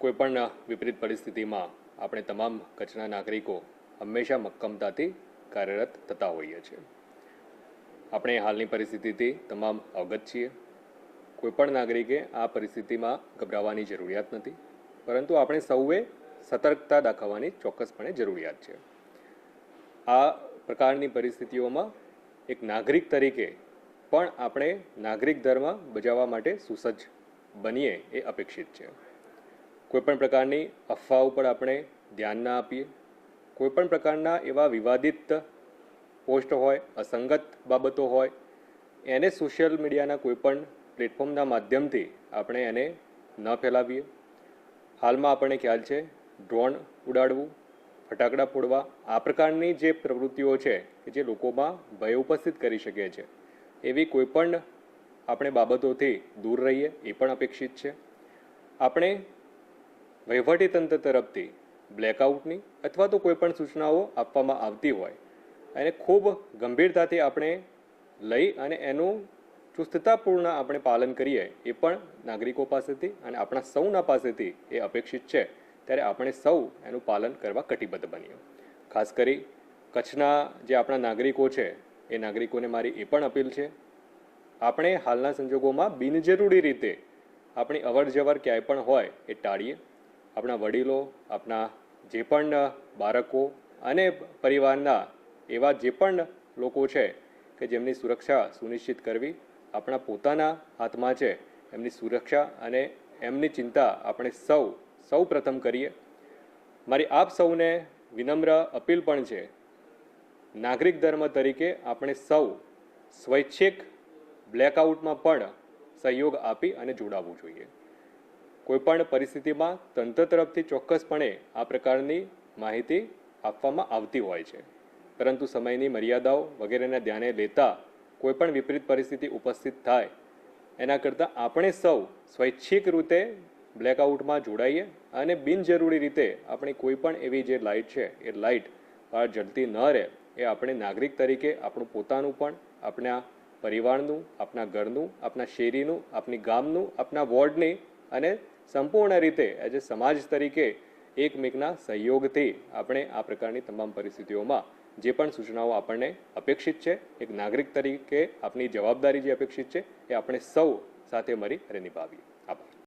કોઈપણ વિપરીત પરિસ્થિતિમાં આપણે તમામ કચ્છના નાગરિકો હંમેશા મક્કમતાથી કાર્યરત થતા હોઈએ છીએ. આપણે હાલની પરિસ્થિતિથી તમામ અવગત છીએ. કોઈપણ નાગરિકે આ પરિસ્થિતિમાં ગભરાવાની જરૂરિયાત નથી, પરંતુ આપણે સૌએ સતર્કતા દાખવવાની ચોક્કસપણે જરૂરિયાત છે. આ પ્રકારની પરિસ્થિતિઓમાં એક નાગરિક તરીકે પણ આપણે નાગરિક ધર્મ બજાવવા માટે સુસજ્જ બનીએ એ અપેક્ષિત છે. કોઈપણ પ્રકારની અફવા ઉપર આપણે ધ્યાન ના આપીએ. કોઈપણ પ્રકારના એવા વિવાદિત પોસ્ટ હોય, અસંગત બાબતો હોય, એને સોશિયલ મીડિયાના કોઈપણ પ્લેટફોર્મના માધ્યમથી આપણે એને ન ફેલાવીએ. હાલમાં આપણને ખ્યાલ છે, ડ્રોન ઉડાડવું, ફટાકડા ફોડવા, આ પ્રકારની જે પ્રવૃત્તિઓ છે કે જે લોકોમાં ભય ઉપસ્થિત કરી શકે છે, એવી કોઈપણ આપણે બાબતોથી દૂર રહીએ એ પણ અપેક્ષિત છે. આપણે વહીવટીતંત્ર તરફથી બ્લેકઆઉટની અથવા તો કોઈપણ સૂચનાઓ આપવામાં આવતી હોય એને ખૂબ ગંભીરતાથી આપણે લઈ અને એનું ચુસ્તતાપૂર્ણ આપણે પાલન કરીએ એ પણ નાગરિકો પાસેથી અને આપણા સૌના પાસેથી એ અપેક્ષિત છે. ત્યારે આપણે સૌ એનું પાલન કરવા કટિબદ્ધ બનીએ. ખાસ કરી કચ્છના જે આપણા નાગરિકો છે એ નાગરિકોને મારી એ પણ અપીલ છે, આપણે હાલના સંજોગોમાં બિનજરૂરી રીતે આપણી અવર જવર ક્યાંય પણ હોય એ ટાળીએ. આપણા વડીલો, આપણા જે પણ બાળકો અને પરિવારના એવા જે પણ લોકો છે કે જેમની સુરક્ષા સુનિશ્ચિત કરવી આપણા પોતાના હાથમાં છે. એમની સુરક્ષા અને એમની ચિંતા આપણે સૌ પ્રથમ કરીએ. મારી આપ સૌને વિનમ્ર અપીલ પણ છે, નાગરિક ધર્મ તરીકે આપણે સૌ સ્વૈચ્છિક બ્લેકઆઉટમાં પણ સહયોગ આપી અને જોડાવવું જોઈએ. કોઈપણ પરિસ્થિતિમાં તંત્ર તરફથી ચોક્કસપણે આ પ્રકારની માહિતી આપવામાં આવતી હોય છે, પરંતુ સમયની મર્યાદાઓ વગેરેને ધ્યાને લેતા કોઈપણ વિપરીત પરિસ્થિતિ ઉપસ્થિત થાય એના કરતાં આપણે સૌ સ્વૈચ્છિક રીતે બ્લેકઆઉટમાં જોડાઈએ અને બિનજરૂરી રીતે આપણી કોઈપણ એવી જે લાઇટ છે એ લાઇટ બહાર જલતી ન રહે એ આપણે નાગરિક તરીકે આપણું પોતાનું પણ, આપણા પરિવારનું, આપણા ઘરનું, આપણા શેરીનું, આપણી ગામનું, આપણા વોર્ડની અને સંપૂર્ણ રીતે એઝ એ સમાજ તરીકે એકમેકના સહયોગથી આપણે આ પ્રકારની તમામ પરિસ્થિતિઓમાં જે પણ સૂચનાઓ આપણને અપેક્ષિત છે, એક નાગરિક તરીકે આપણી જવાબદારી જે અપેક્ષિત છે એ આપણે સૌ સાથે મળી અને નિભાવીએ.